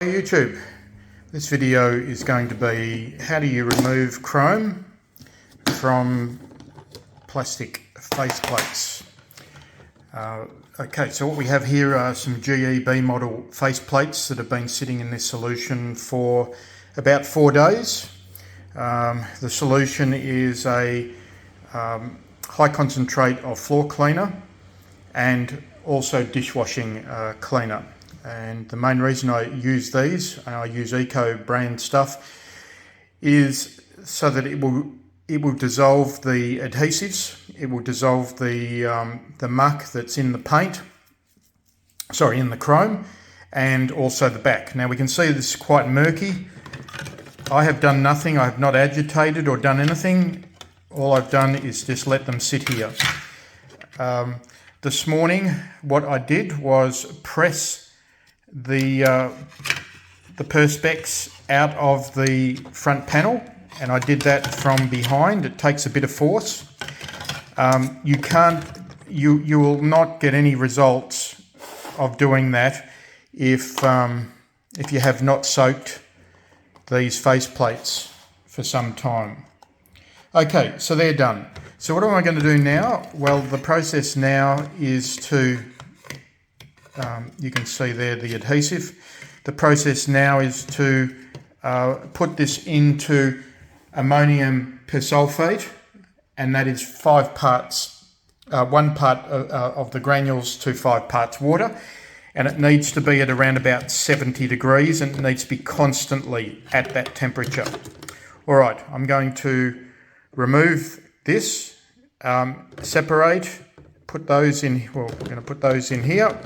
YouTube, this video is going to be how do you remove chrome from plastic faceplates. Okay, so what we have here are some GE B model faceplates that have been sitting in this solution for about 4 days. The solution is a high concentrate of floor cleaner and also dishwashing cleaner. And the main reason I use these, and I use Eco brand stuff, is so that it will dissolve the adhesives. It will dissolve the muck that's in the paint, in the chrome, and also the back. Now we can see this is quite murky. I have done nothing. I have not agitated or done anything. All I've done is just let them sit here. This morning, what I did was press the Perspex out of the front panel, and I did that from behind. It takes a bit of force. You will not get any results of doing that if you have not soaked these faceplates for some time. Okay, so they're done. So what am I going to do now? Well, the process now is to you can see there the adhesive. The process now is to put this into ammonium persulphate, and that is 5 parts, 1 part of the granules to 5 parts water, and it needs to be at around about 70 degrees, and it needs to be constantly at that temperature. All right, I'm going to remove this, separate, put those in. Well, we're going to put those in here.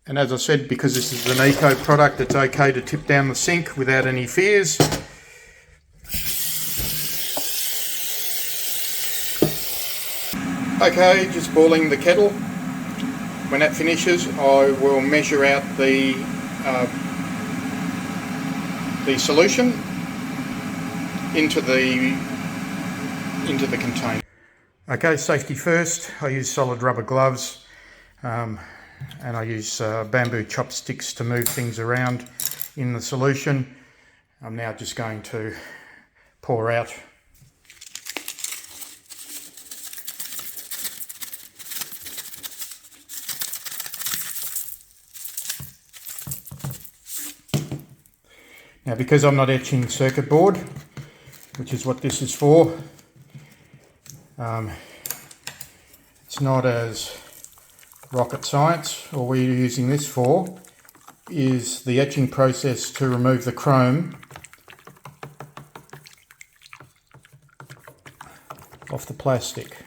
And as I said, because this is an eco product, it's okay to tip down the sink without any fears. Okay, just boiling the kettle. When that finishes, I will measure out the solution into the container. Okay, safety first. I use solid rubber gloves. And I use bamboo chopsticks to move things around in the solution. I'm now just going to pour out. Now, because I'm not etching circuit board, which is what this is for, it's not as rocket science. All we're using this for is the etching process to remove the chrome off the plastic.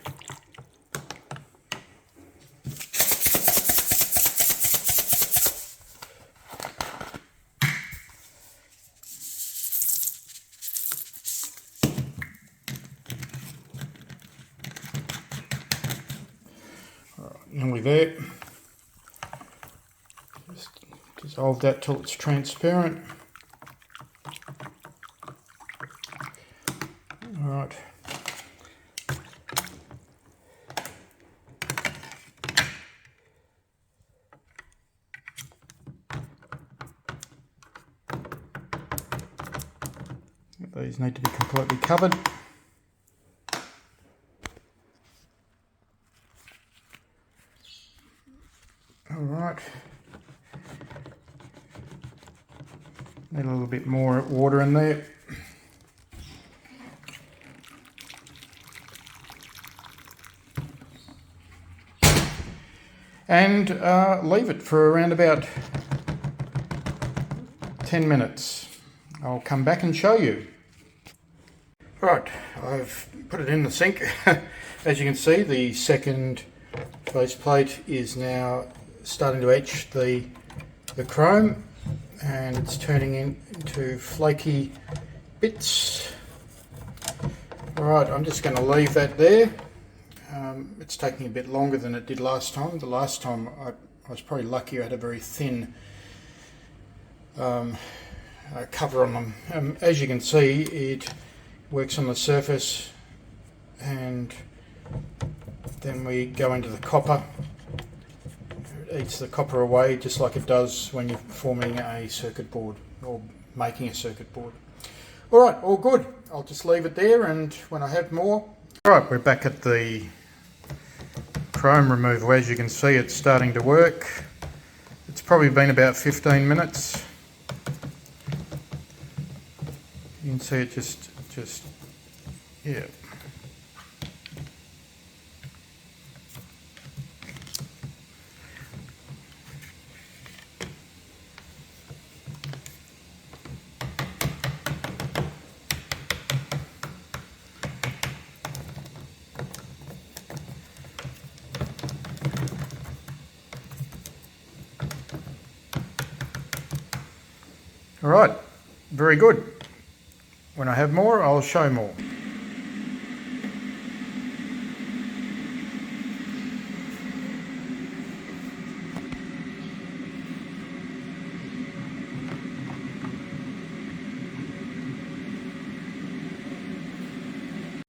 Nearly there. Just dissolve that till it's transparent. All right. These need to be completely covered. Alright, need a little bit more water in there. And leave it for around about 10 minutes. I'll come back and show you. Right, I've put it in the sink. As you can see, the second faceplate is now starting to etch the chrome, and it's turning into flaky bits. Alright, I'm just going to leave that there. It's taking a bit longer than it did last time. The last time I was probably lucky I had a very thin cover on them. As you can see, it works on the surface and and then we go into the copper. It eats the copper away just like it does when you're forming a circuit board or making a circuit board. Alright, all good. I'll just leave it there, and when I have more... Alright, we're back at the chrome removal. As you can see, it's starting to work. It's probably been about 15 minutes. You can see it just yeah. All right, very good. When I have more, I'll show more.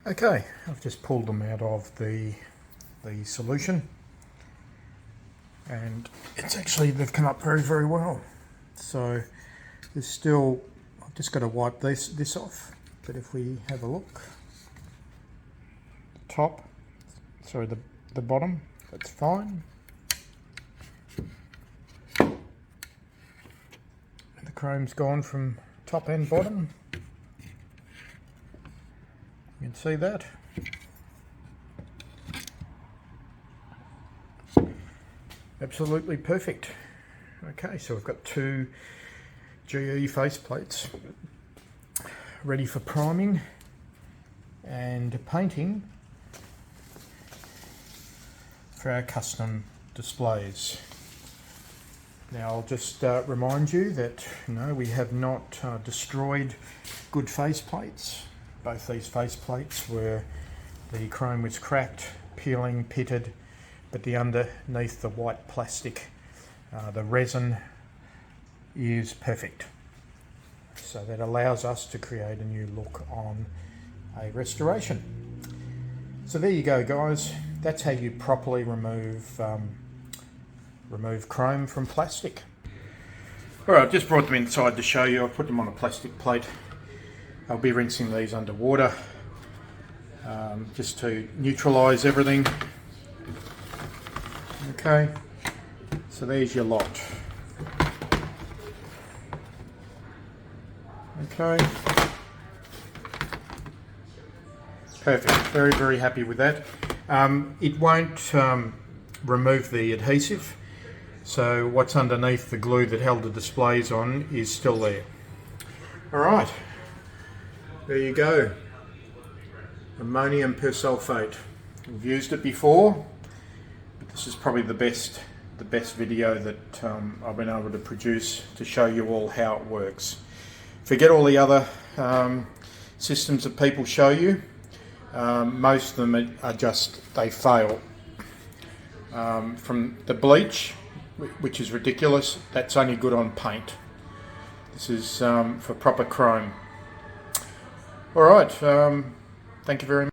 Okay, I've just pulled them out of the solution, and it's actually, they've come up very well. So there's still, I've just got to wipe this off, but if we have a look, the bottom, that's fine. And the chrome's gone from top and bottom. You can see that. Absolutely perfect. Okay, so we've got two GE faceplates ready for priming and painting for our custom displays. Now I'll just remind you that no, we have not destroyed good faceplates. Both these faceplates were, the chrome was cracked, peeling, pitted, but the underneath the white plastic, the resin is perfect. So that allows us to create a new look on a restoration. So there you go, guys. That's how you properly remove chrome from plastic. Alright, I've just brought them inside to show you. I've put them on a plastic plate. I'll be rinsing these under water just to neutralise everything. Okay, so there's your lot. Okay, perfect. Very happy with that. It won't remove the adhesive, so what's underneath the glue that held the displays on is still there. Alright, there you go. Ammonium persulphate. We've used it before, but this is probably the best video that I've been able to produce to show you all how it works. Forget all the other systems that people show you. Most of them are just, they fail. From the bleach, which is ridiculous, that's only good on paint. This is for proper chrome. Alright, thank you very much.